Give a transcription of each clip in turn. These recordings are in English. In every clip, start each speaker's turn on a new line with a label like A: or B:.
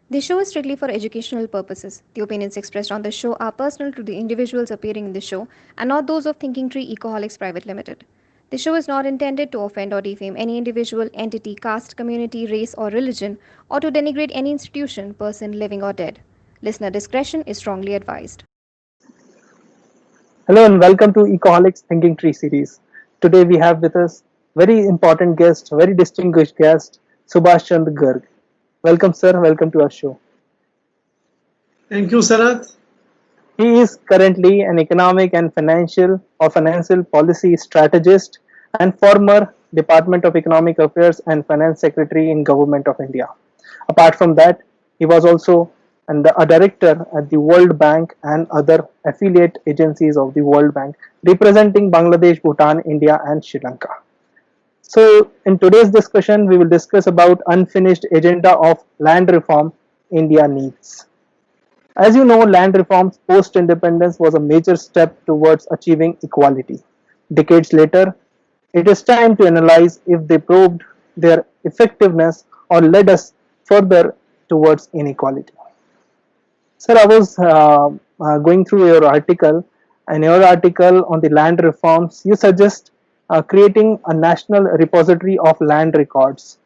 A: This show is strictly for educational purposes. The opinions expressed on the show are personal to the individuals appearing in the show and not those of Thinking Tree Ecoholics Private Limited. The show is not intended to offend or defame any individual, entity, caste, community, race, or religion, or to denigrate any institution, person, living or dead. Listener discretion is strongly advised.
B: Hello and welcome to Ecoholics Thinking Tree series. Today we have with us very important guest, very distinguished guest, Subhash Chandra Garg. Welcome sir, welcome to our show.
C: Thank you, Sarath.
B: He is currently an economic and financial policy strategist and former Department of Economic Affairs and Finance Secretary in Government of India. Apart from that, he was also a director at the World Bank and other affiliate agencies of the World Bank, representing Bangladesh, Bhutan, India, and Sri Lanka. So, in today's discussion, we will discuss about unfinished agenda of land reform India needs. As you know, land reforms post-independence was a major step towards achieving equality. Decades later, it is time to analyze if they proved their effectiveness or led us further towards inequality. Sir, I was going through your article. In your article on the land reforms, you suggest creating a national repository of land records,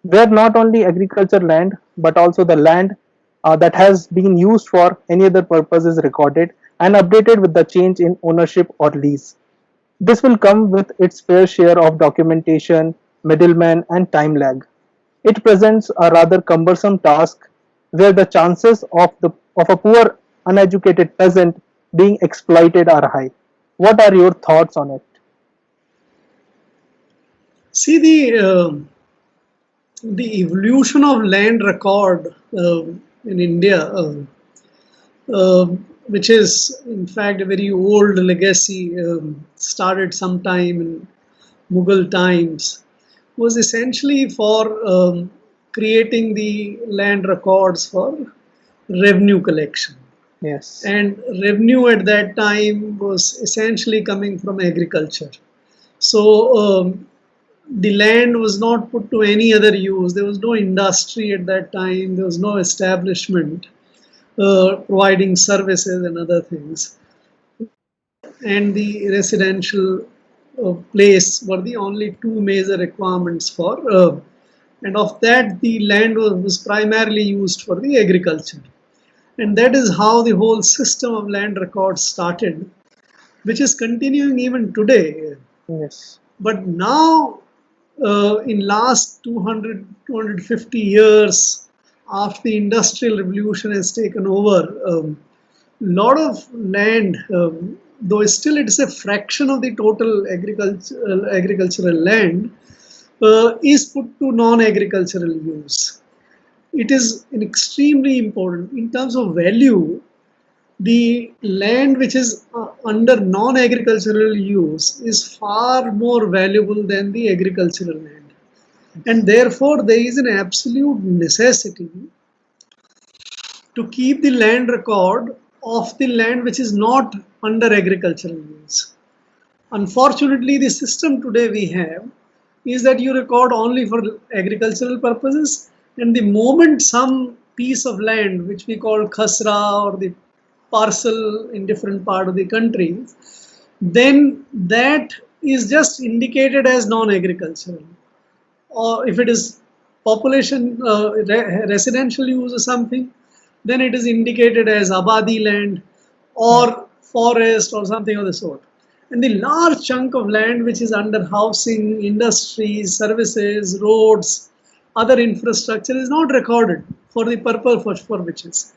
B: where not only agriculture land but also the land that has been used for any other purpose is recorded and updated with the change in ownership or lease. This will come with its fair share of documentation, middlemen, and time lag. It presents a rather cumbersome task where the chances of a poor, uneducated peasant being exploited are high. What are your thoughts on it?
C: See the evolution of land record in India, which is in fact a very old legacy, started sometime in Mughal times, was essentially for creating the land records for revenue collection.
B: Yes.
C: And revenue at that time was essentially coming from agriculture. So the land was not put to any other use. There was no industry at that time. There was no establishment providing services and other things. And the residential place were the only two major requirements for, and of that, the land was primarily used for the agriculture. And that is how the whole system of land records started, which is continuing even today.
B: Yes.
C: But now, in last 200, 250 years, after the Industrial Revolution has taken over, lot of land, though still it is a fraction of the total agricultural land, is put to non-agricultural use. It is an extremely important in terms of value. The land which is under non-agricultural use is far more valuable than the agricultural land, and therefore there is an absolute necessity to keep the land record of the land which is not under agricultural use. Unfortunately, the system today we have is that you record only for agricultural purposes, and the moment some piece of land which we call khasra or the parcel in different part of the country, then that is just indicated as non-agricultural. Or if it is population residential use or something, then it is indicated as abadi land or forest or something of the sort. And the large chunk of land which is under housing, industries, services, roads, other infrastructure is not recorded for the purpose for which is.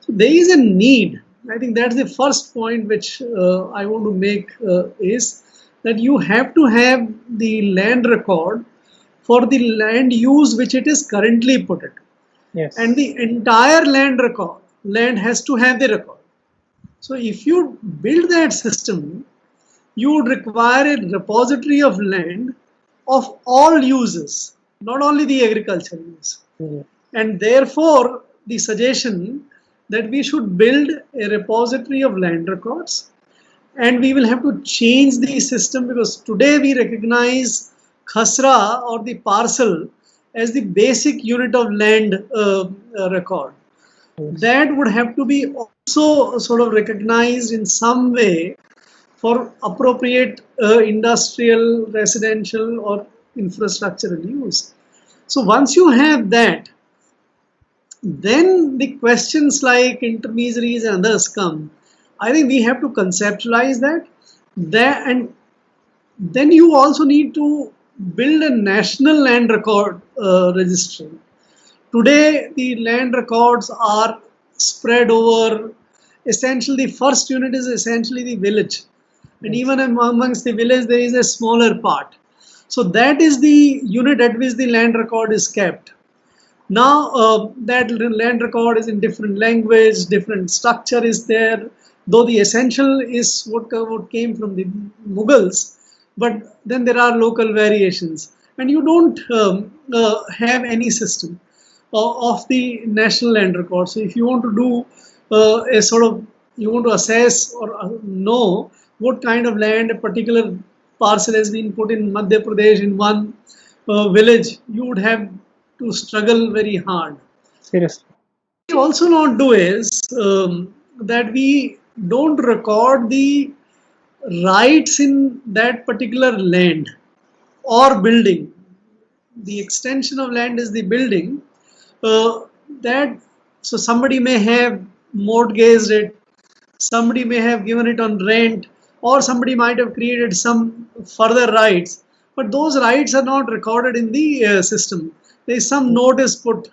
C: So there is a need. I think that's the first point which I want to make is that you have to have the land record for the land use which it is currently put it.
B: Yes.
C: And the entire land has to have the record. So if you build that system, you would require a repository of land of all uses, not only the agricultural use.
B: Mm-hmm.
C: And therefore, the suggestion that we should build a repository of land records, and we will have to change the system, because today we recognize khasra or the parcel as the basic unit of land record.
B: Yes.
C: That would have to be also sort of recognized in some way for appropriate industrial, residential, or infrastructural use. So once you have that, then the questions like intermediaries and others come. I think we have to conceptualize that, and then you also need to build a national land record registry. Today, the land records are spread over. Essentially, the first unit is essentially the village, and even amongst the village, there is a smaller part. So that is the unit at which the land record is kept. Now that land record is in different language, different structure is there. Though the essential is what came from the Mughals, but then there are local variations, and you don't have any system of the national land record. So if you want to do a sort of, you want to assess or know what kind of land a particular parcel has been put in Madhya Pradesh in one village, you would have to struggle very hard.
B: Seriously.
C: What we also not do is that we don't record the rights in that particular land or building. The extension of land is the building. That so somebody may have mortgaged it, somebody may have given it on rent, or somebody might have created some further rights, but those rights are not recorded in the system. There is some notice put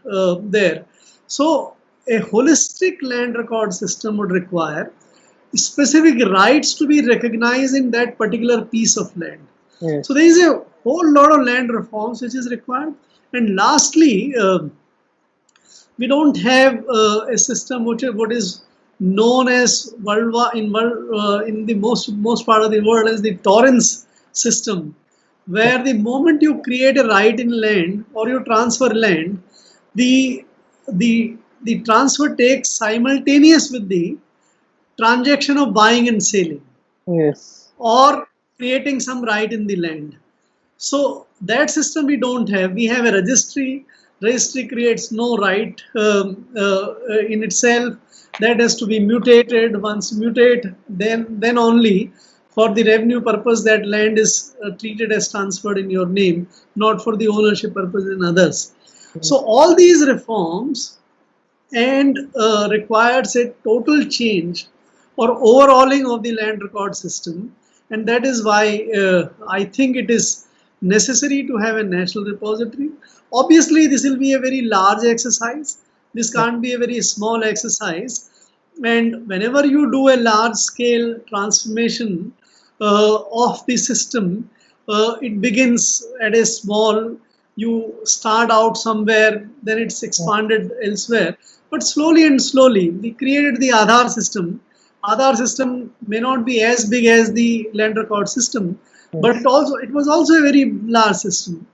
C: there. So a holistic land record system would require specific rights to be recognized in that particular piece of land.
B: Yes.
C: So there is a whole lot of land reforms which is required. And lastly, we don't have a system which what is known as in the most part of the world as the torrents system, where the moment you create a right in land or you transfer land, the transfer takes simultaneous with the transaction of buying and selling,
B: Yes.
C: or creating some right in the land. So that system we don't have. We have a registry. Registry creates no right in itself. That has to be mutated. Once mutate, then only for the revenue purpose that land is treated as transferred in your name, not for the ownership purpose in others. So all these reforms and requires a total change or overhauling of the land record system, and that is why I think it is necessary to have a national repository. Obviously, this will be a very large exercise. This can't be a very small exercise. And whenever you do a large scale transformation of the system, it begins at a small, you start out somewhere, then it's expanded elsewhere. But slowly and slowly, we created the Aadhaar system. Aadhaar system may not be as big as the land record system, but it was also a very large system.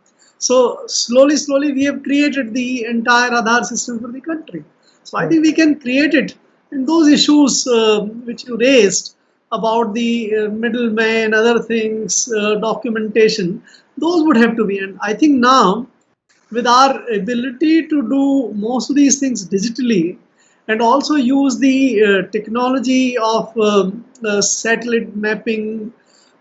C: So slowly we have created the entire Aadhaar system for the country. So I think we can create it. And those issues which you raised about the middlemen, other things, documentation, those would have to be. And I think now, with our ability to do most of these things digitally, and also use the technology of satellite mapping,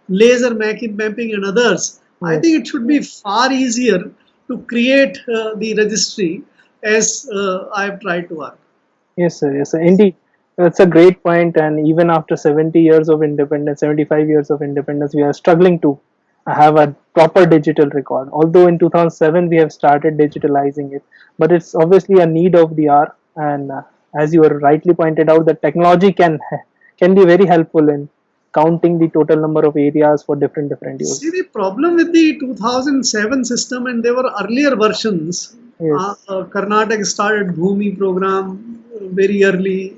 C: laser mapping, and others, I think it should be far easier to create the registry as I have tried to argue.
B: Yes, sir. Yes, sir. Indeed. That's a great point. And even after 70 years of independence, 75 years of independence, we are struggling to have a proper digital record. Although in 2007 we have started digitalizing it, but it's obviously a need of the hour. And as you rightly pointed out, that technology can be very helpful in counting the total number of areas for different uses.
C: See, the problem with the 2007 system, and there were earlier versions.
B: Yes.
C: Karnataka started Bhumi program very early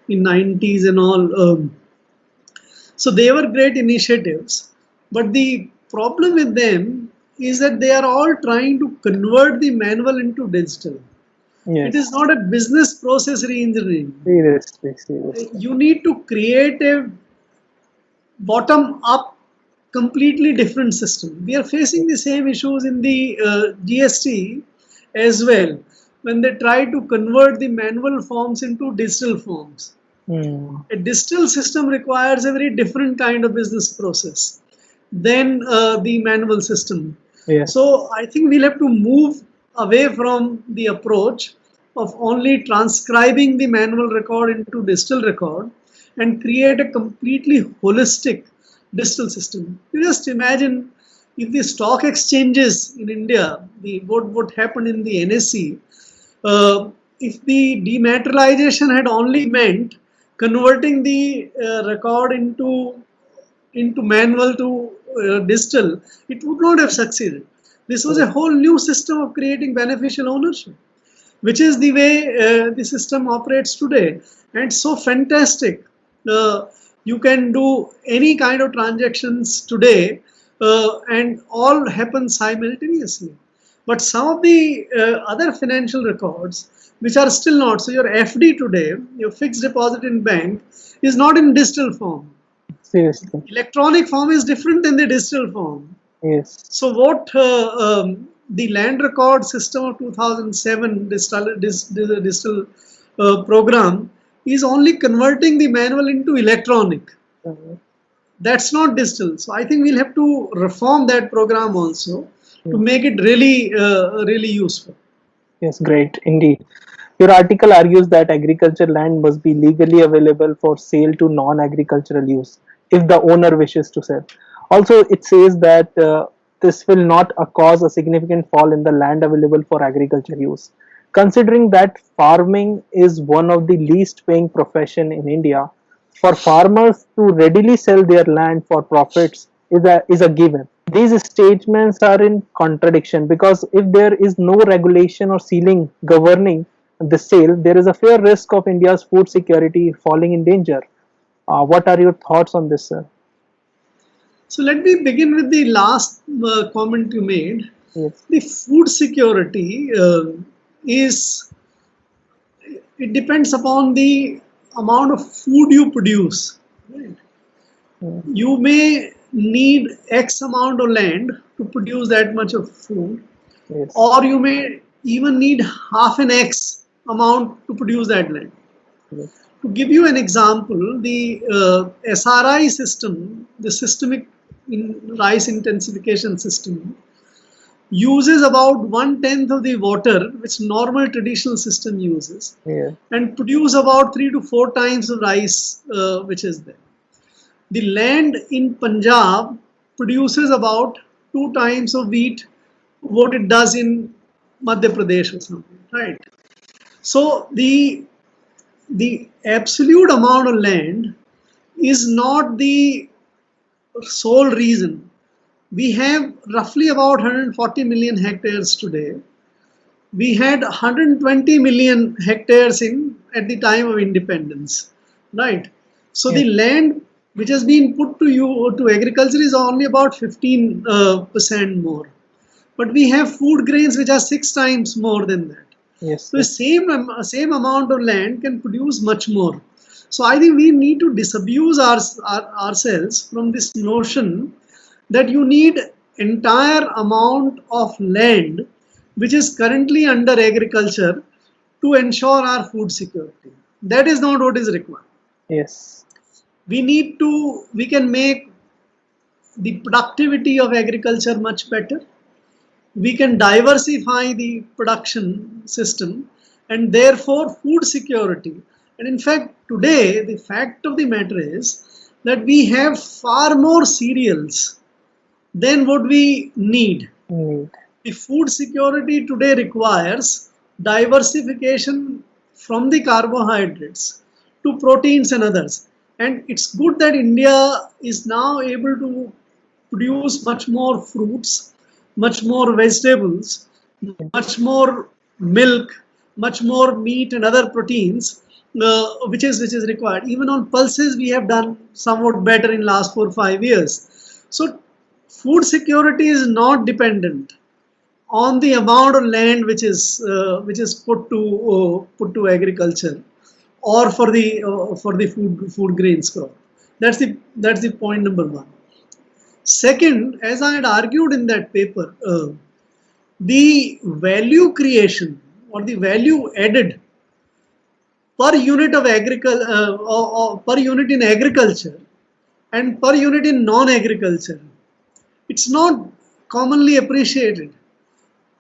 C: in 90s and all. So they were great initiatives, but the problem with them is that they are all trying to convert the manual into digital.
B: Yes.
C: It is not a business process reengineering.
B: Seriously.
C: You need to create a bottom-up completely different system. We are facing the same issues in the GST as well, when they try to convert the manual forms into digital forms.
B: Hmm.
C: A digital system requires a very different kind of business process than the manual system.
B: Yes.
C: So I think we'll have to move away from the approach of only transcribing the manual record into digital record and create a completely holistic digital system. You just imagine if the stock exchanges in India, what happened in the NSE, uh, if the dematerialization had only meant converting the record into manual to digital, it would not have succeeded. This was a whole new system of creating beneficial ownership, which is the way the system operates today. And so fantastic. You can do any kind of transactions today and all happen simultaneously. But some of the other financial records, which are still not, so your FD today, your fixed deposit in bank, is not in digital form.
B: Seriously.
C: Electronic form is different than the digital form.
B: Yes.
C: So what the land record system of 2007 digital program is only converting the manual into electronic. That's not digital. So I think we'll have to reform that program also to make it really useful.
B: Yes, great indeed. Your article argues that agriculture land must be legally available for sale to non-agricultural use if the owner wishes to sell. Also, it says that this will not cause a significant fall in the land available for agriculture use. Considering that farming is one of the least paying profession in India, for farmers to readily sell their land for profits is a given. These statements are in contradiction because if there is no regulation or ceiling governing the sale, there is a fair risk of India's food security falling in danger. What are your thoughts on this, sir?
C: So let me begin with the last comment you made.
B: Yes.
C: The food security is, it depends upon the amount of food you produce. Right? You may need X amount of land to produce that much of food,
B: Yes.
C: or you may even need half an X amount to produce that land.
B: Yes.
C: To give you an example, the SRI system, the systemic rice intensification system, uses about 1/10 of the water which normal traditional system uses,
B: Yeah.
C: and produce about 3 to 4 times of rice which is there. The land in Punjab produces about 2 times of wheat what it does in Madhya Pradesh or something, right? So the absolute amount of land is not the sole reason. We have roughly about 140 million hectares today. We had 120 million hectares in at the time of independence, right? So the land which has been put to agriculture is only about 15% more, but we have food grains which are 6 times more than that.
B: Yes.
C: So the same amount of land can produce much more. So I think we need to disabuse ourselves from this notion that you need entire amount of land which is currently under agriculture to ensure our food security. That is not what is required.
B: Yes.
C: We can make the productivity of agriculture much better. We can diversify the production system and therefore food security. And in fact, today, the fact of the matter is that we have far more cereals than what we need. The food security today requires diversification from the carbohydrates to proteins and others. And it's good that India is now able to produce much more fruits, much more vegetables, much more milk, much more meat and other proteins, which is required. Even on pulses, we have done somewhat better in last 4 or 5 years. So food security is not dependent on the amount of land which is put to agriculture or for the food grains crop. That's the point number one. Second, as I had argued in that paper, the value creation or the value added per unit of or per unit in agriculture and per unit in non-agriculture, it's not commonly appreciated.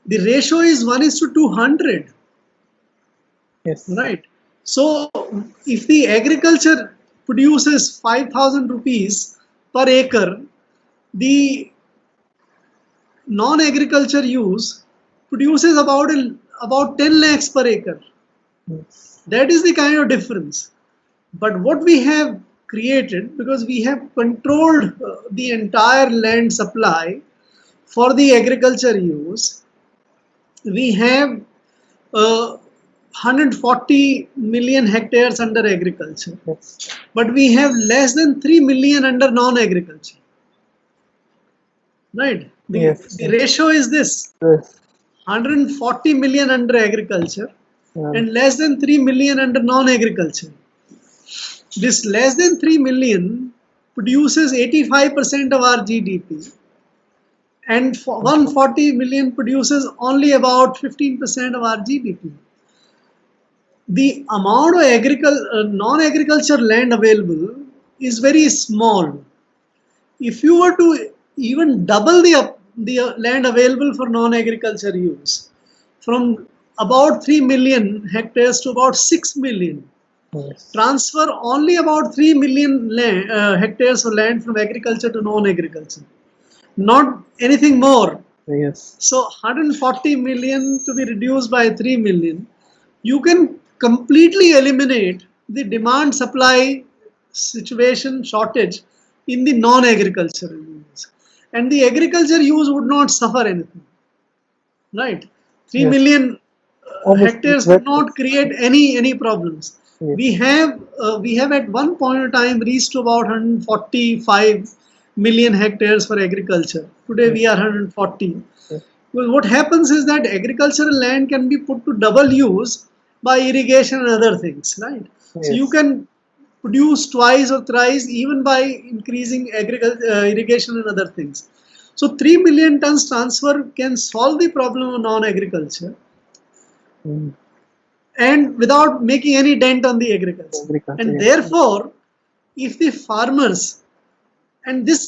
C: The ratio is 1:200.
B: Yes.
C: Right. So if the agriculture produces 5,000 rupees per acre, the non-agriculture use produces about 10 lakhs per acre.
B: Yes.
C: That is the kind of difference. But what we have created, because we have controlled the entire land supply for the agriculture use, we have 140 million hectares under agriculture,
B: Yes.
C: but we have less than 3 million under non-agriculture. Right?
B: Yes.
C: The ratio is this:
B: Yes.
C: 140 million under agriculture
B: Yeah.
C: and less than 3 million under non-agriculture. This less than 3 million produces 85% of our GDP, and 140 million produces only about 15% of our GDP. The amount of non-agriculture land available is very small. If you were to even double the land available for non-agriculture use, from about 3 million hectares to about 6 million,
B: Yes.
C: transfer only about 3 million hectares of land from agriculture to non-agriculture, not anything more.
B: Yes.
C: So 140 million to be reduced by 3 million, you can completely eliminate the demand supply situation shortage in the non-agricultural use, and the agriculture use would not suffer anything. Right? 3
B: Yes.
C: million
B: Obviously,
C: hectares
B: that-
C: would not create any problems.
B: Yes.
C: We have at one point in time reached to about 145 million hectares for agriculture. Today we are 140.
B: Yes.
C: Well, what happens is that agricultural land can be put to double use by irrigation and other things, right? So you
B: Yes.
C: can produce twice or thrice even by increasing irrigation and other things. So 3 million tons transfer can solve the problem of non-agriculture
B: Mm.
C: and without making any dent on the agriculture.
B: Agriculture,
C: And
B: yes.
C: therefore, if the farmers, and this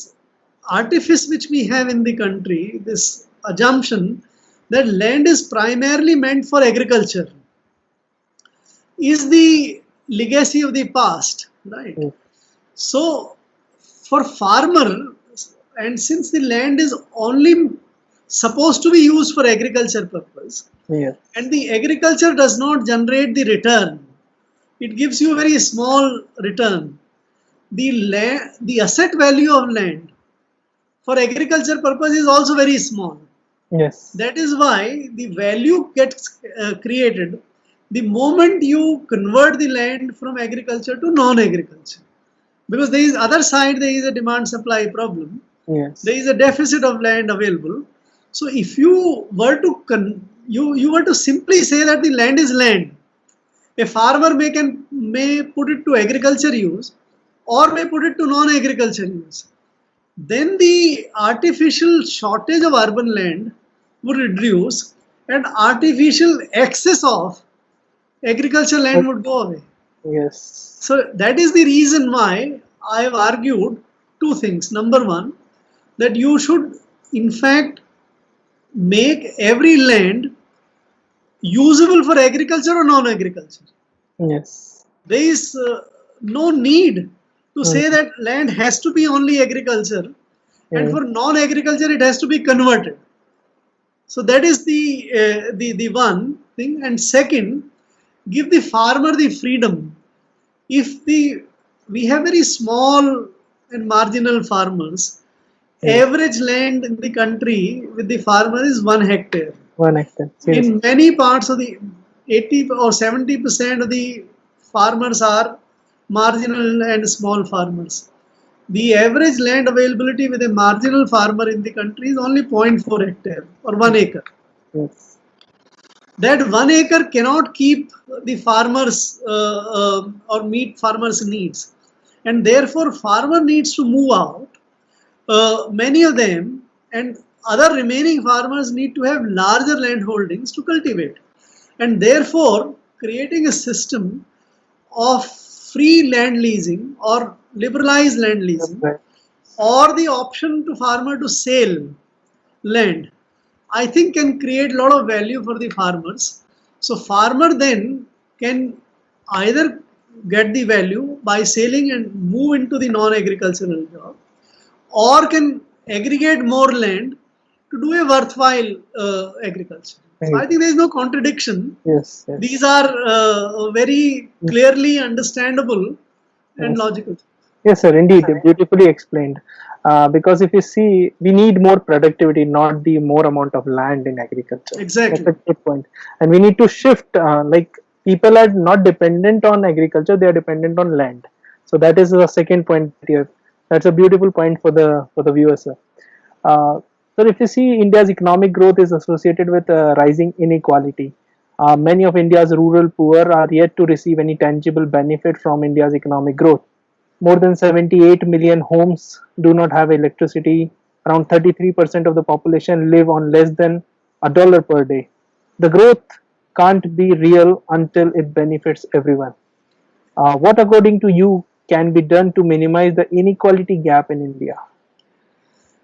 C: artifice which we have in the country, this assumption that land is primarily meant for agriculture, is the legacy of the past, right?
B: Yes.
C: So, for farmer, and since the land is only supposed to be used for agriculture purpose,
B: Yes.
C: and the agriculture does not generate the return, it gives you a very small return. The asset value of land for agriculture purpose is also very small.
B: Yes.
C: That is why the value gets created the moment you convert the land from agriculture to non-agriculture. Because there is other side, there is a demand supply problem.
B: Yes.
C: There is a deficit of land available. So if you were to you were to simply say that the land is land, a farmer may put it to agriculture use or may put it to non-agriculture use. Then the artificial shortage of urban land would reduce and artificial excess of agricultural land would go away.
B: Yes.
C: So that is the reason why I have argued two things. Number one, that you should in fact make every land usable for agriculture or non-agriculture.
B: Yes.
C: There is no need to say that land has to be only agriculture, and for non-agriculture it has to be converted. So that is the one thing. And second, give the farmer the freedom. If we have very small and marginal farmers, average land in the country with the farmer is 1 hectare.
B: 1 hectare. Yes.
C: In many parts of the 80 or 70% of the farmers are marginal and small farmers. The average land availability with a marginal farmer in the country is only 0.4 hectare or 1 acre.
B: Yes.
C: That 1 acre cannot keep the farmers or meet farmers' needs, and therefore farmer needs to move out Many of them and other remaining farmers need to have larger land holdings to cultivate. And therefore, creating a system of free land leasing or liberalized land
B: That's
C: leasing
B: right.
C: or the option to farmer to sell land, I think can create a lot of value for the farmers. So farmer then can either get the value by selling and move into the non-agricultural job, or can aggregate more land to do a worthwhile agriculture. So I
B: Right.
C: think there is no contradiction.
B: Yes, yes,
C: These are very clearly understandable and
B: yes.
C: logical.
B: Yes, sir, indeed, beautifully explained. Because if you see, we need more productivity, not the more amount of land in agriculture. That's a
C: Exactly.
B: good point. And we need to shift, like people are not dependent on agriculture, they are dependent on land. So that is the second point here. That's a beautiful point for the viewers, sir. So if you see, India's economic growth is associated with rising inequality. Many of India's rural poor are yet to receive any tangible benefit from India's economic growth. More than 78 million homes do not have electricity. Around 33% of the population live on less than $1 per day. The growth can't be real until it benefits everyone. What, according to you, can be done to minimize the inequality gap in India?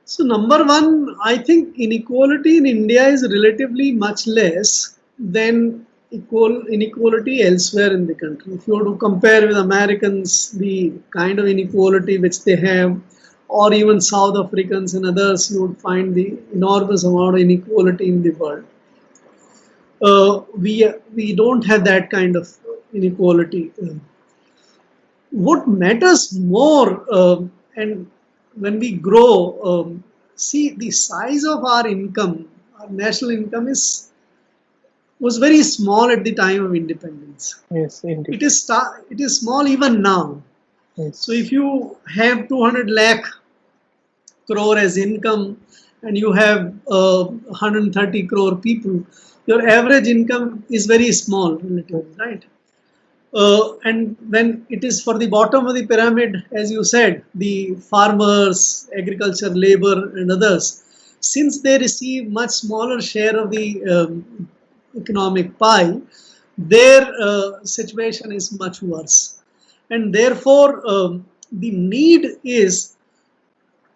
C: So number one, I think inequality in India is relatively much less than inequality elsewhere in the country. If you were to compare with Americans, the kind of inequality which they have, or even South Africans and others, you would find the enormous amount of inequality in the world. We don't have that kind of inequality. What matters more, and when we grow, see the size of our income, our national income was very small at the time of independence.
B: Yes, indeed.
C: It is small even now. So
B: Yes,
C: if you have 200 lakh crore as income and you have 130 crore people, your average income is very small relatively, right? And when it is for the bottom of the pyramid, as you said, the farmers, agriculture, labor, and others, since they receive much smaller share of the economic pie, their situation is much worse. And therefore, the need is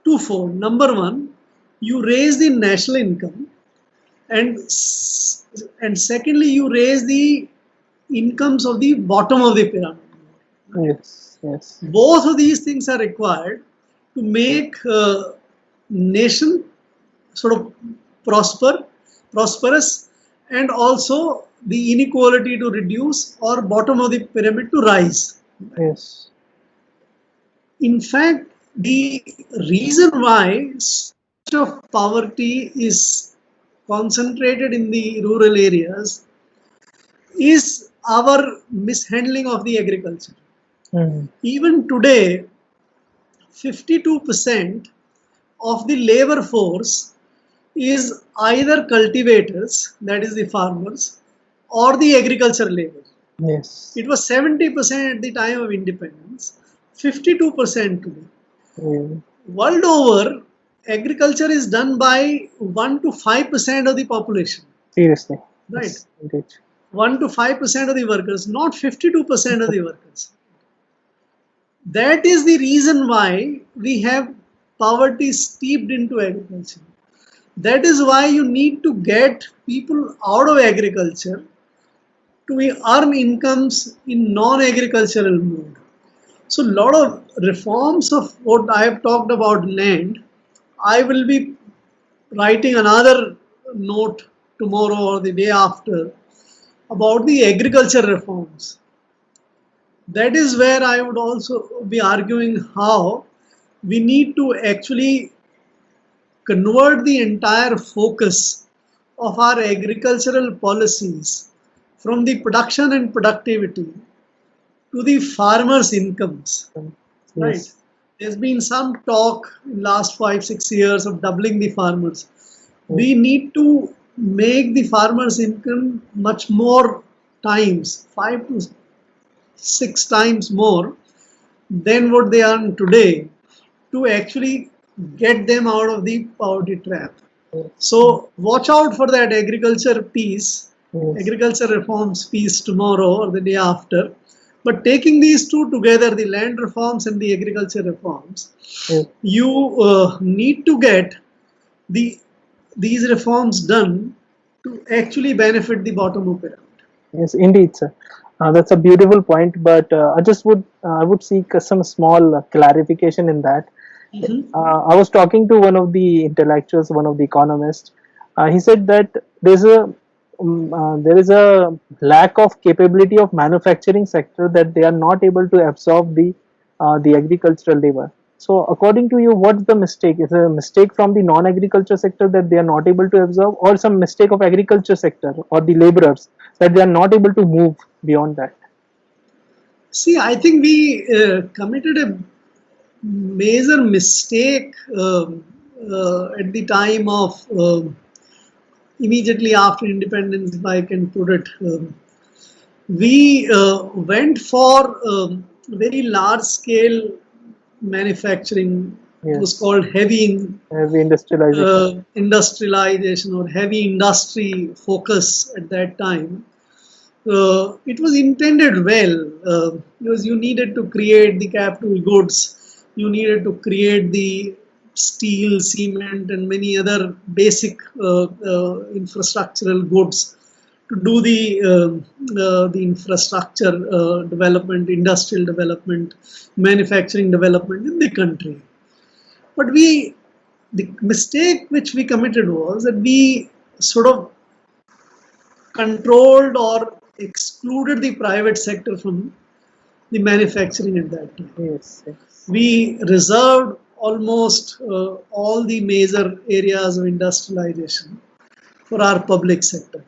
C: twofold. Number one, you raise the national income, and and secondly, you raise the incomes of the bottom of the pyramid.
B: yes, yes,
C: Both of these things are required to make nation sort of prosperous, and also the inequality to reduce or bottom of the pyramid to rise.
B: yes,
C: In fact, the reason why so much of poverty is concentrated in the rural areas is our mishandling of the agriculture.
B: mm,
C: Even today, 52% of the labor force is either cultivators, that is the farmers, or the agriculture labor.
B: yes,
C: It was 70% at the time of independence, 52% today.
B: mm,
C: World over, agriculture is done by 1 to 5% of the population,
B: seriously,
C: right?
B: yes, indeed,
C: 1 to 5% of the workers, not 52% of the workers. That is the reason why we have poverty steeped into agriculture. That is why you need to get people out of agriculture to earn incomes in non-agricultural mode. So a lot of reforms of what I have talked about land, I will be writing another note tomorrow or the day after about the agriculture reforms. That is where I would also be arguing how we need to actually convert the entire focus of our agricultural policies from the production and productivity to the farmers' incomes, right?
B: yes,
C: There's been some talk in last 5 6 years of doubling the farmers.
B: yes,
C: We need to make the farmers' income much more times, 5 to 6 times more than what they earn today, to actually get them out of the poverty trap.
B: Yes.
C: So watch out for that agriculture piece,
B: Yes.
C: agriculture reforms piece tomorrow or the day after. But taking these two together, the land reforms and the agriculture reforms,
B: Yes.
C: you need to get these reforms done to actually benefit the bottom of pyramid.
B: Yes, indeed, sir. That's a beautiful point, but I would seek some small clarification in that.
C: Mhm.
B: I was talking to one of the intellectuals, one of the economists. He said that there is a lack of capability of manufacturing sector, that they are not able to absorb the agricultural labor. So, according to you, what's the mistake? Is it a mistake from the non-agriculture sector that they are not able to absorb, or some mistake of agriculture sector or the laborers that they are not able to move beyond that?
C: See, I think we committed a major mistake at the time of immediately after independence, if I can put it. We went for very large scale manufacturing. It was
B: Yes,
C: called
B: heavy industrialization.
C: industrialization or heavy industry focus at that time. It was intended well because you needed to create the capital goods, you needed to create the steel, cement, and many other basic infrastructural goods to do the infrastructure development, industrial development, manufacturing development in the country. But the mistake which we committed was that we sort of controlled or excluded the private sector from the manufacturing at that time.
B: Yes, yes,
C: We reserved almost all the major areas of industrialization for our public sector.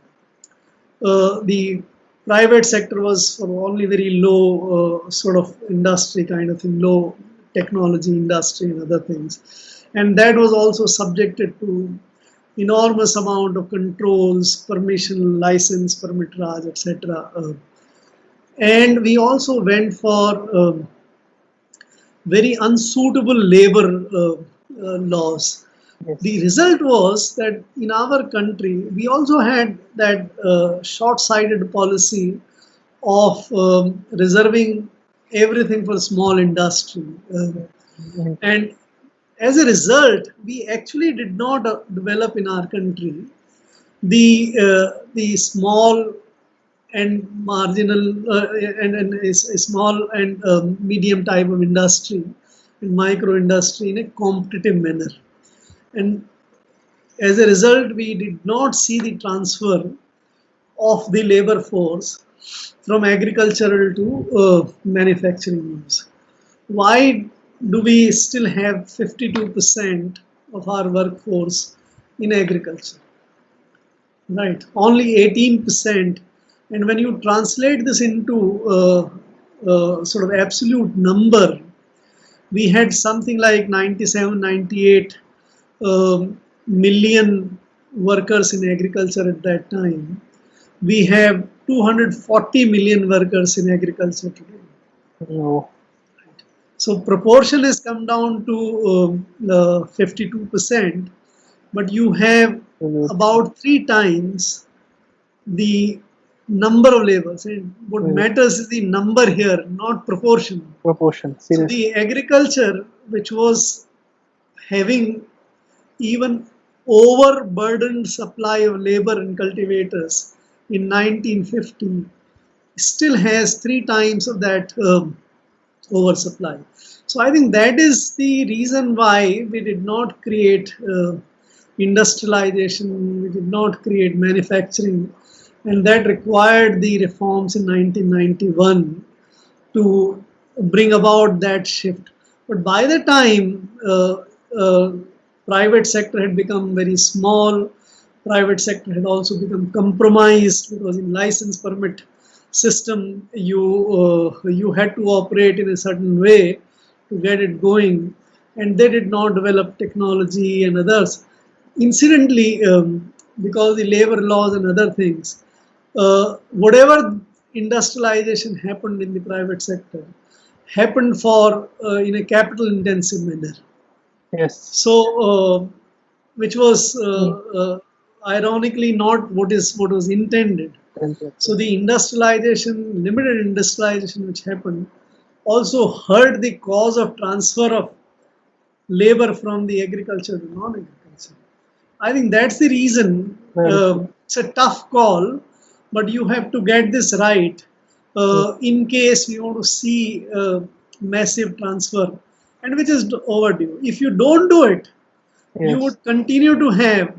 C: The private sector was for only very low sort of industry kind of thing, low technology industry and other things. And that was also subjected to enormous amount of controls, permission, license, permit raj, etc. And we also went for very unsuitable labor laws.
B: yes,
C: The result was that in our country, we also had that short-sighted policy of reserving everything for small industry. And as a result, we actually did not develop in our country the small and marginal and a small and medium type of industry and micro industry in a competitive manner. And as a result, we did not see the transfer of the labor force from agricultural to manufacturing use. Why do we still have 52% of our workforce in agriculture? Right, only 18%. And when you translate this into sort of absolute number, we had something like 97, 98 million workers in agriculture at that time. We have 240 million workers in agriculture today.
B: no,
C: So proportion has come down to 52%, but you have
B: yes,
C: about 3 times the number of labors. And what
B: yes.
C: matters is the number here, not proportion.
B: Proportion,
C: So
B: seriously.
C: the agriculture, which was having even overburdened supply of labor and cultivators in 1950, still has 3 times of that oversupply. So I think that is the reason why we did not create industrialization, we did not create manufacturing, and that required the reforms in 1991 to bring about that shift. But by the time private sector had become very small, private sector had also become compromised because in license permit system you had to operate in a certain way to get it going, and they did not develop technology and others. Incidentally, because the labor laws and other things, whatever industrialization happened in the private sector happened for in a capital intensive manner.
B: Yes.
C: So, which was ironically not what was intended. So the industrialization, limited industrialization which happened, also hurt the cause of transfer of labor from the agriculture to non-agriculture. I think that's the reason.
B: Very true.
C: It's a tough call, but you have to get this right in case we want to see massive transfer, and which is overdue. If you don't do it, you
B: Yes.
C: would continue to have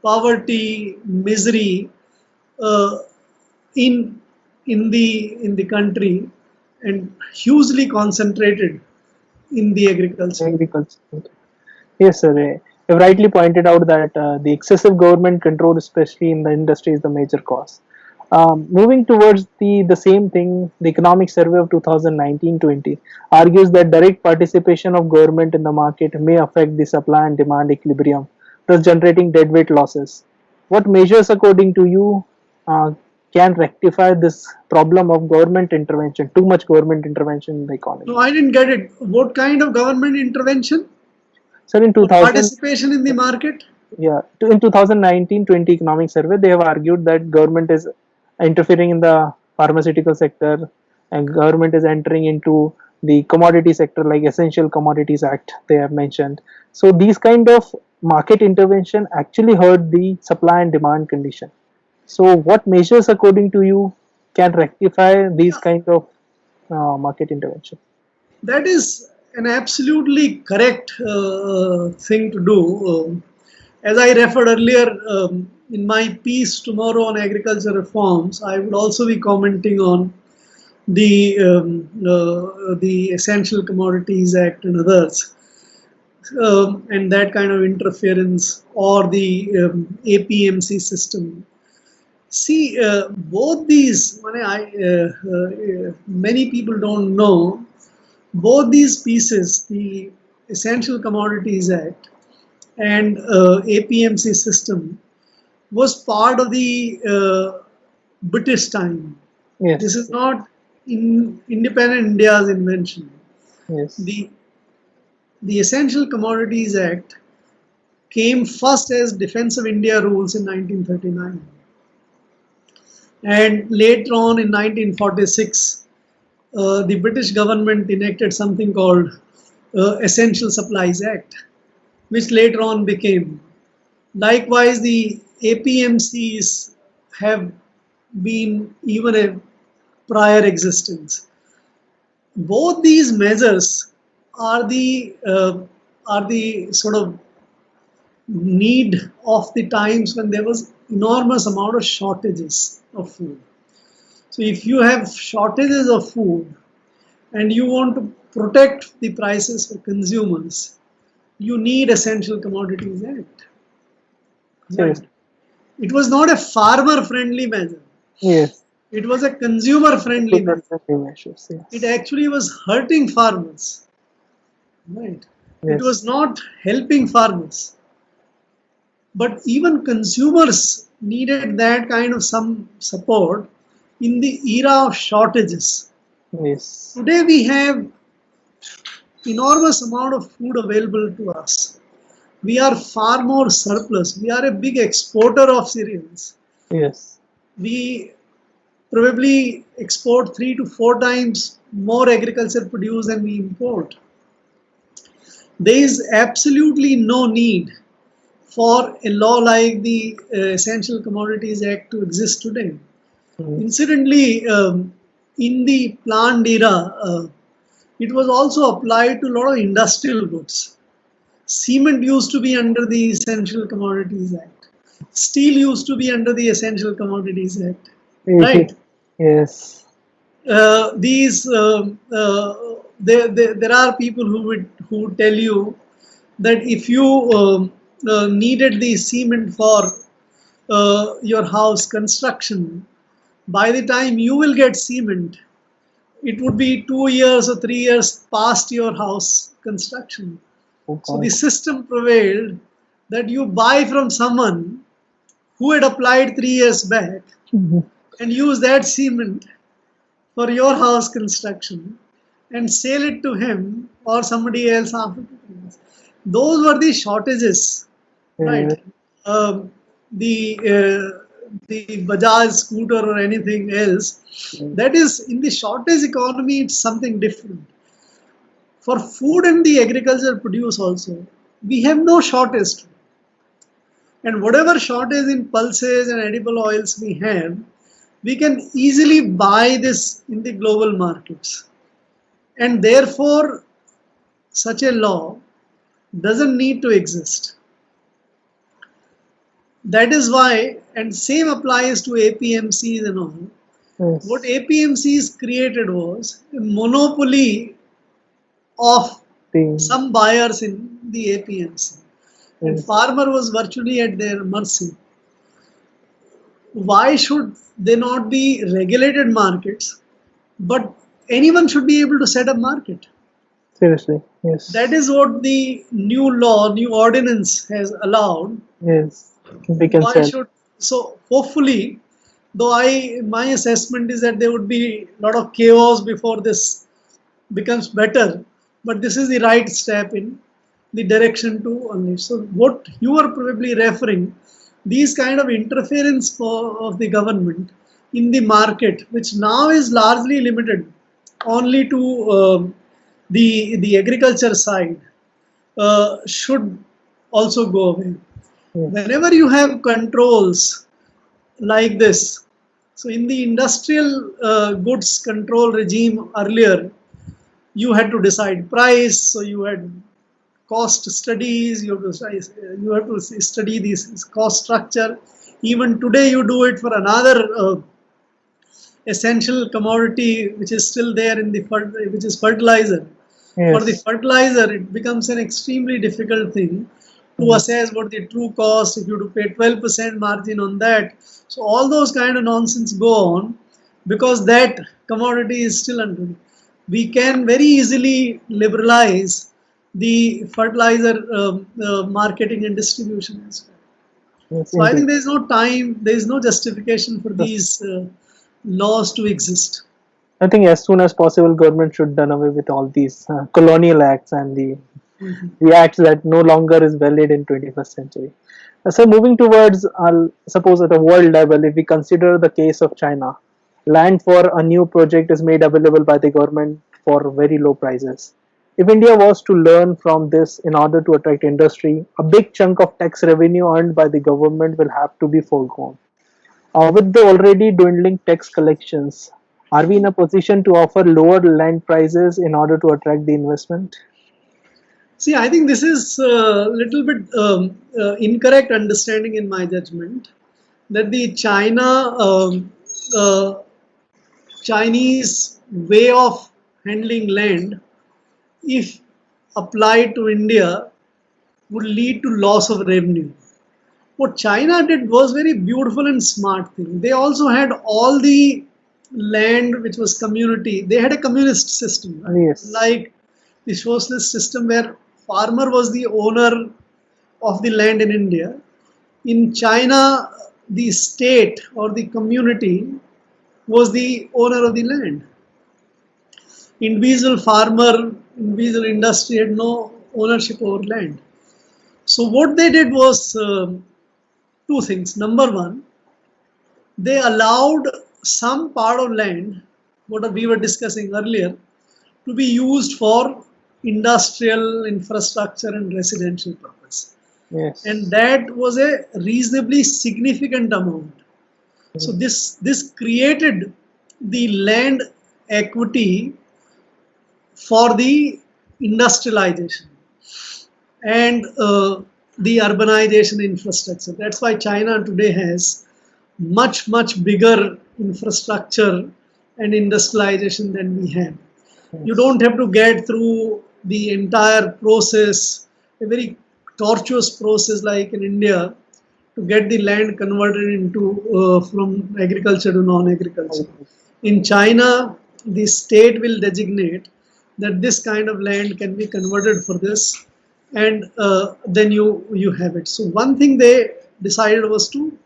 C: poverty, misery uh, in the country, and hugely concentrated in the agriculture.
B: Agriculture. Okay. Yes, sir. You've rightly pointed out that the excessive government control, especially in the industry, is the major cause. Moving towards the same thing, the Economic Survey of 2019-20 argues that direct participation of government in the market may affect the supply and demand equilibrium, thus generating deadweight losses. What measures, according to you, uh, can rectify this problem of government intervention, too much government intervention in the economy?
C: No, I didn't get it. What kind of government intervention
B: Sir, in
C: or
B: 2000,
C: participation in the market?
B: yeah, in 2019-20 economic survey, they have argued that government is interfering in the pharmaceutical sector and government is entering into the commodity sector like Essential Commodities Act they have mentioned. So these kind of market intervention actually hurt the supply and demand condition. So what measures, according to you, can rectify these
C: Yeah,
B: kind of market intervention?
C: that is an absolutely correct thing to do. As I referred earlier, in my piece tomorrow on agriculture reforms, I would also be commenting on the Essential Commodities Act and others, and that kind of interference, or the APMC system. See, both these, many people don't know, both these pieces, the Essential Commodities Act and APMC system, was part of the British time. This
B: Yes,
C: is not in independent India's invention.
B: yes,
C: The the Essential Commodities Act came first as Defense of India rules in 1939, and later on in 1946, the British government enacted something called Essential Supplies Act, which later on became. Likewise, the APMCs have been even a prior existence. Both these measures are the sort of need of the times when there was enormous amount of shortages of food. So if you have shortages of food and you want to protect the prices for consumers, you need Essential Commodities Act. Right.
B: seriously.
C: It was not a farmer friendly measure.
B: Yes,
C: It was a consumer friendly measure.
B: measures.
C: It
B: Yes,
C: actually was hurting farmers. Right. It
B: yes.
C: was not helping farmers. But even consumers needed that kind of some support in the era of shortages.
B: Yes,
C: Today we have enormous amount of food available to us. We are far more surplus. We are a big exporter of cereals.
B: yes,
C: We probably export 3 to 4 times more agriculture produce than we import. There is absolutely no need for a law like the Essential Commodities Act to exist today.
B: yes,
C: Incidentally, in the planned era, it was also applied to a lot of industrial goods. Cement used to be under the Essential Commodities Act. Steel used to be under the Essential Commodities Act. Right?
B: yes,
C: These there are people who would tell you that if you needed the cement for your house construction, by the time you will get cement, it would be 2 years or 3 years past your house construction.
B: oh
C: So the
B: God.
C: system prevailed that you buy from someone who had applied 3 years back
B: Mhm.
C: and use that cement for your house construction and sell it to him or somebody else after 2 years. those were the shortages, right?
B: Yes.
C: Um, the Bajaj scooter or anything else, that is in the shortage economy, it's something different. For food and the agriculture produce also, we have no shortage. And whatever shortage in pulses and edible oils we have, we can easily buy this in the global markets. And therefore, such a law doesn't need to exist. That is why, and same applies to APMCs and all.
B: Yes.
C: What APMCs created was a monopoly of
B: The-
C: some buyers in the APMC. And
B: yes.
C: farmer was virtually at their mercy. Why should they not be regulated markets, but anyone should be able to set up market?
B: Seriously. Yes.
C: That is what the new law, new ordinance has allowed.
B: Yes. We can
C: Why
B: sell.
C: should, so hopefully, though my assessment is that there would be a lot of chaos before this becomes better, but this is the right step in the direction to unleash. So what you are probably referring, these kind of interference of the government in the market, which now is largely limited only to the agriculture side, should also go away.
B: Yes.
C: Whenever you have controls like this, so in the industrial goods control regime earlier, you had to decide price, so you had cost studies, you have to study this cost structure. Even today, you do it for another essential commodity which is still there in the which is fertilizer. For the
B: Yes.
C: fertilizer, it becomes an extremely difficult thing to assess what the true cost, if you to pay 12% margin on that. So all those kind of nonsense go on because that commodity is still under. We can very easily liberalize the fertilizer marketing and distribution as well.
B: Yes,
C: So I think
B: indeed.
C: there is no time, there is no justification for
B: Yes.
C: these laws to exist.
B: I think as soon as possible, government should done away with all these colonial acts and the acts that no longer is valid in 21st century. So moving towards, suppose at a world level, if we consider the case of China, land for a new project is made available by the government for very low prices. If India was to learn from this in order to attract industry, a big chunk of tax revenue earned by the government will have to be foregone. With the already dwindling tax collections, are we in a position to offer lower land prices in order to attract the investment?
C: See, I think this is a little bit incorrect understanding in my judgment that the uh, Chinese way of handling land, if applied to India, would lead to loss of revenue. What China did was very beautiful and smart thing. They also had all the land which was community. They had a communist system, right?
B: Yes.
C: Like the socialist system where farmer was the owner of the land in India. In China, the state or the community was the owner of the land. Individual farmer, individual industry had no ownership over land. So what they did was two things. Number one, they allowed some part of land, what we were discussing earlier, to be used for industrial infrastructure and residential purpose.
B: Yes.
C: And that was a reasonably significant amount. So this created the land equity for the industrialization and the urbanization infrastructure. That's why China today has much bigger infrastructure and industrialization than we have. You don't have to get through the entire process, a very tortuous process like in India, to get the land converted into from agriculture to non-agriculture. In China, the state will designate that this kind of land can be converted for this, and then you have it. So one thing they decided was to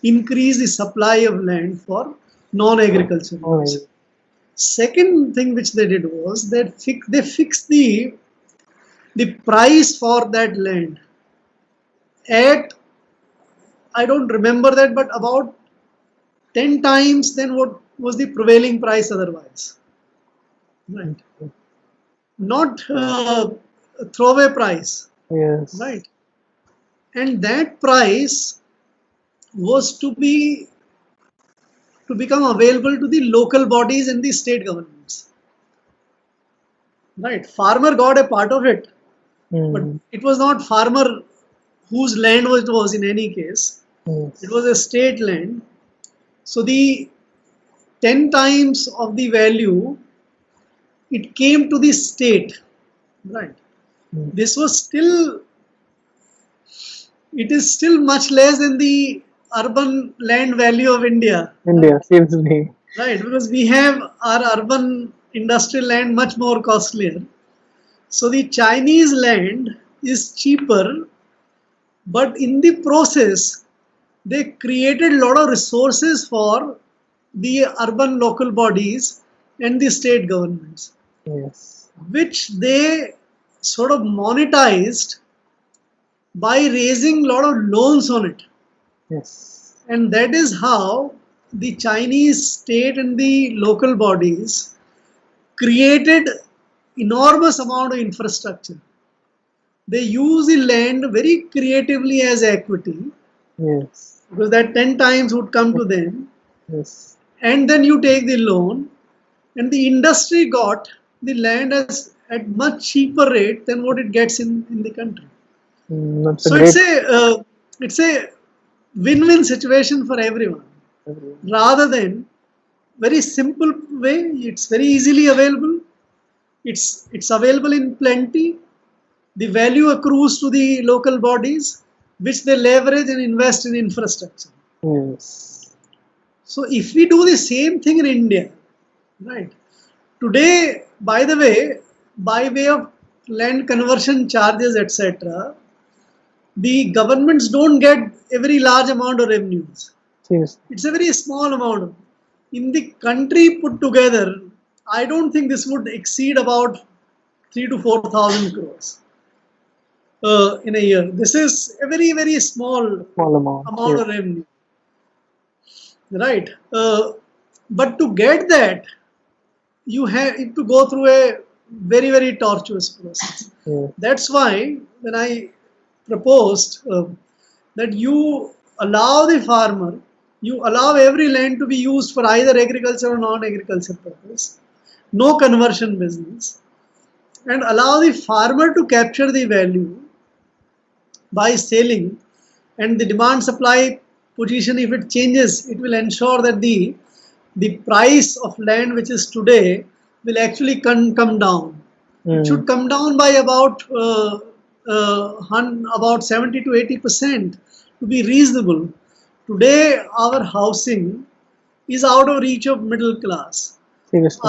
C: increase the supply of land for non-agriculture
B: Oh,
C: use. Second thing which they did was that they fixed the the price for that land at, I don't remember that, but about 10 times than what was the prevailing price otherwise. Right. Not a throwaway price.
B: Yes.
C: Right. And that price was to become available to the local bodies and the state governments. Right. Farmer got a part of it, but it was not farmer whose land was in any case.
B: Yes.
C: It was a state land. So the 10 times of the value, it came to the state. Right. This was still, it is still much less than the urban land value of India.
B: India seems to be.
C: Right, because we have our urban industrial land much more costlier. So the Chinese land is cheaper, but in the process, they created a lot of resources for the urban local bodies and the state governments,
B: Yes.
C: which they sort of monetized by raising a lot of loans on it.
B: Yes.
C: And that is how the Chinese state and the local bodies created enormous amount of infrastructure. They use the land very creatively as equity,
B: Yes.
C: because that 10 times would come to them,
B: Yes.
C: and then you take the loan, and the industry got the land at much cheaper rate than what it gets in the country.
B: That's a
C: So
B: great.
C: it's a win-win situation for everyone, rather than very simple way. It's very easily available. It's available in plenty. The value accrues to the local bodies, which they leverage and invest in infrastructure.
B: Yes.
C: So if we do the same thing in India, right? Today, by the way, by way of land conversion charges, etc., the governments don't get a very large amount of revenues.
B: Yes.
C: It's a very small amount. In the country put together, I don't think this would exceed about 3 to 4,000 crores in a year. This is a very, very small
B: Small amount.
C: amount of
B: Yes.
C: revenue. Right. But to get that, you have to go through a very, very tortuous process.
B: Yes.
C: That's why when I proposed that you allow the farmer, you allow every land to be used for either agriculture or non-agriculture purpose, no conversion business, and allow the farmer to capture the value by selling, and the demand supply position, if it changes, it will ensure that the price of land which is today will actually come down. It should come down by about 70 to 80% to be reasonable. Today, our housing is out of reach of middle class.
B: Seriously.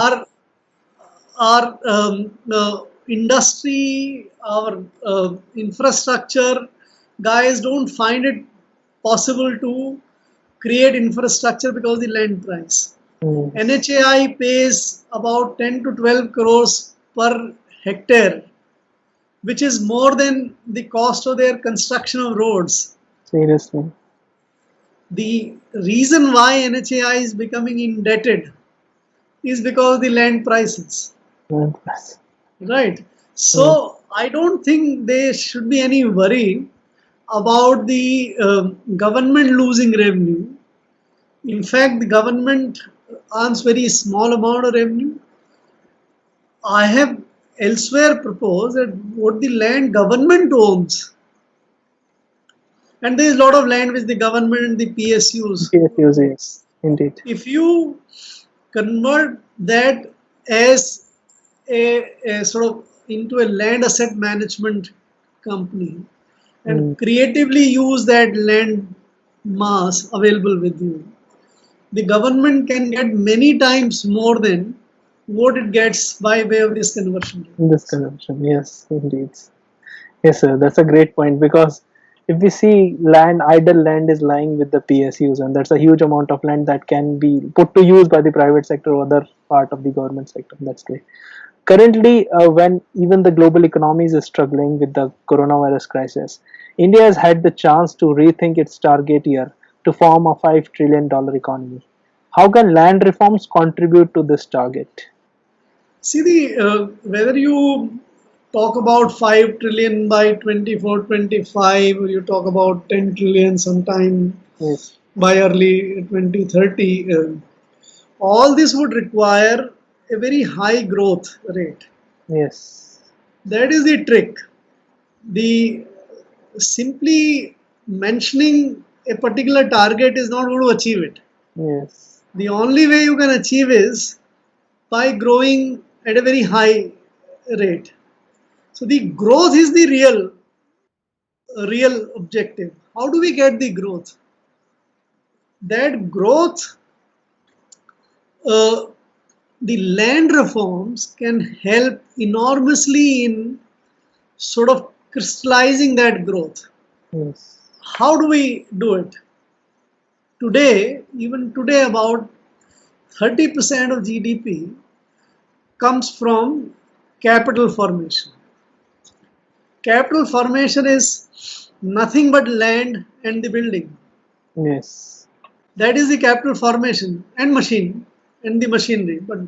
C: Our industry, our infrastructure guys don't find it possible to create infrastructure because of the land price. NHAI pays about 10 to 12 crores per hectare, which is more than the cost of their construction of roads.
B: Seriously.
C: The reason why NHAI is becoming indebted is because of the land prices.
B: Yes.
C: Right. So I don't think there should be any worry about the government losing revenue. In fact, the government earns very small amount of revenue. I have elsewhere proposed that what the land government owns, and there is a lot of land which the government and the PSUs.
B: PSUs, yes, indeed.
C: If you convert that as a sort of into a land asset management company and creatively use that land mass available with you, the government can get many times more than what it gets by way of this conversion.
B: This consumption, yes, indeed. Yes, sir, that's a great point, because if we see land, idle land is lying with the PSUs, and that's a huge amount of land that can be put to use by the private sector or other part of the government sector. That's great. Currently, when even the global economies is struggling with the coronavirus crisis, India has had the chance to rethink its target year to form a $5 trillion economy. How can land reforms contribute to this target?
C: See, whether you talk about 5 trillion by 24-25, or you talk about 10 trillion sometime
B: Yes,
C: by early 2030, all this would require a very high growth rate.
B: yes,
C: That is the trick. The simply mentioning a particular target is not going to achieve it.
B: yes,
C: The only way you can achieve is by growing at a very high rate. So the growth is the real objective. How do we get the growth? That growth, uh, the land reforms can help enormously in sort of crystallizing that growth.
B: yes,
C: How do we do it? Today, even today, about 30% of GDP comes from capital formation. Capital formation is nothing but land and the building.
B: yes,
C: That is the capital formation and machine and the machinery. But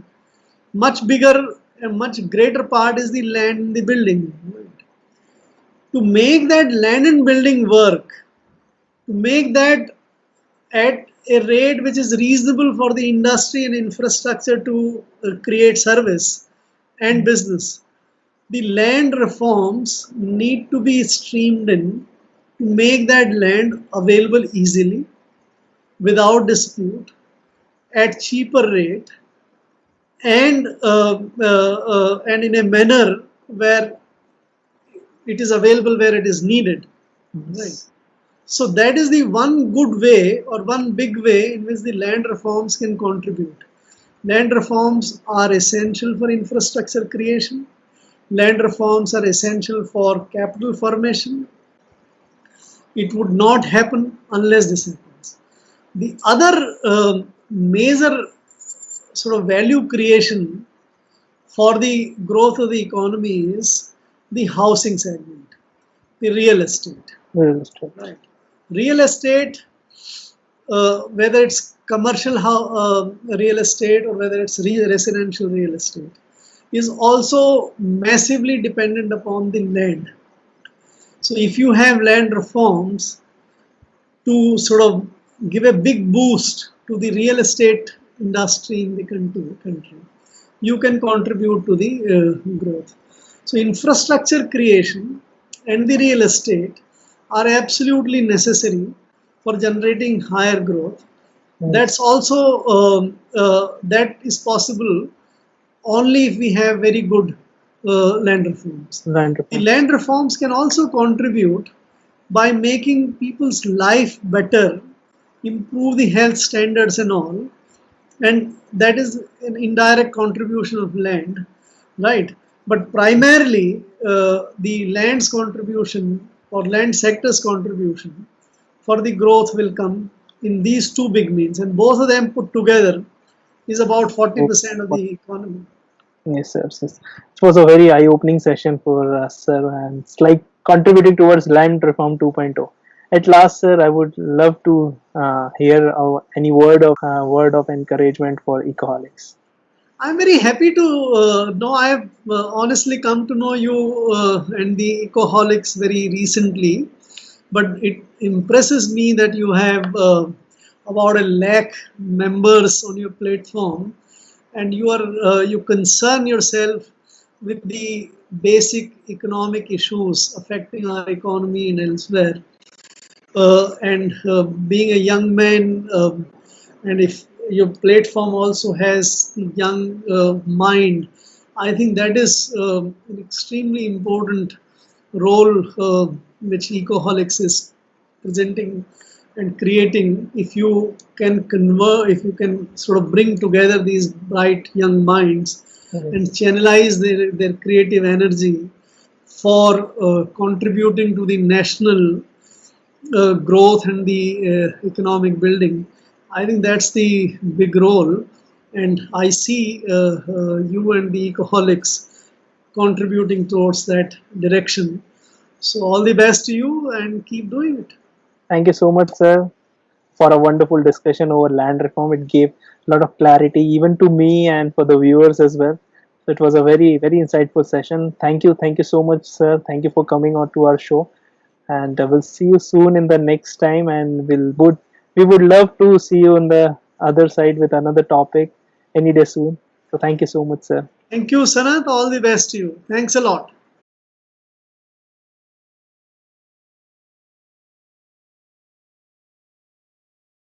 C: much bigger and much greater part is the land and the building. To make that land and building work, to make that at a rate which is reasonable for the industry and infrastructure to create service and business, the land reforms need to be streamed in to make that land available easily, without dispute, at cheaper rate, and in a manner where it is available where it is needed. Right.
B: yes,
C: So that is the one good way or one big way in which the land reforms can contribute. Land reforms are essential for infrastructure creation. Land reforms are essential for capital formation. It would not happen unless this happens. The other major sort of value creation for the growth of the economy is the housing segment, the real estate.
B: real estate.
C: Right. Real estate, whether it's commercial real estate or whether it's residential real estate, is also massively dependent upon the land. So if you have land reforms to sort of give a big boost to the real estate industry in the country, you can contribute to the growth. So infrastructure creation and the real estate are absolutely necessary for generating higher growth. That's also that is possible only if we have very good land reforms.
B: Land
C: The
B: reform.
C: land reforms can also contribute by making people's life better, improve the health standards and all, and that is an indirect contribution of land, right? But primarily, the land's contribution or land sector's contribution for the growth will come in these two big means, and both of them put together is about 40% of the economy.
B: Yes, sir. Yes. It was a very eye-opening session for us, sir, and it's like contributing towards land reform 2.0. At last, sir, I would love to hear any word of encouragement for ecoholics.
C: I'm very happy to know I have honestly come to know you and the Ecoholics very recently, but it impresses me that you have about 1 lakh members on your platform, and you concern yourself with the basic economic issues affecting our economy and elsewhere. And being a young man, and if your platform also has the young mind, I think that is an extremely important role which Ecoholics is presenting and creating. If you can convert, if you can sort of bring together these bright young minds and channelize their creative energy for contributing to the national growth and the economic building. I think that's the big role, and I see you and the Ecoholics contributing towards that direction. So all the best to you and keep doing it.
B: Thank you so much, sir, for a wonderful discussion over land reform. It gave a lot of clarity even to me and for the viewers as well. So it was a very, very insightful session. Thank you so much, sir. Thank you for coming on to our show. And we'll see you soon in the next time. And we would love to see you on the other side with another topic any day soon. So thank you so much, sir.
C: Thank you, Sanat. All the best to you. Thanks a lot.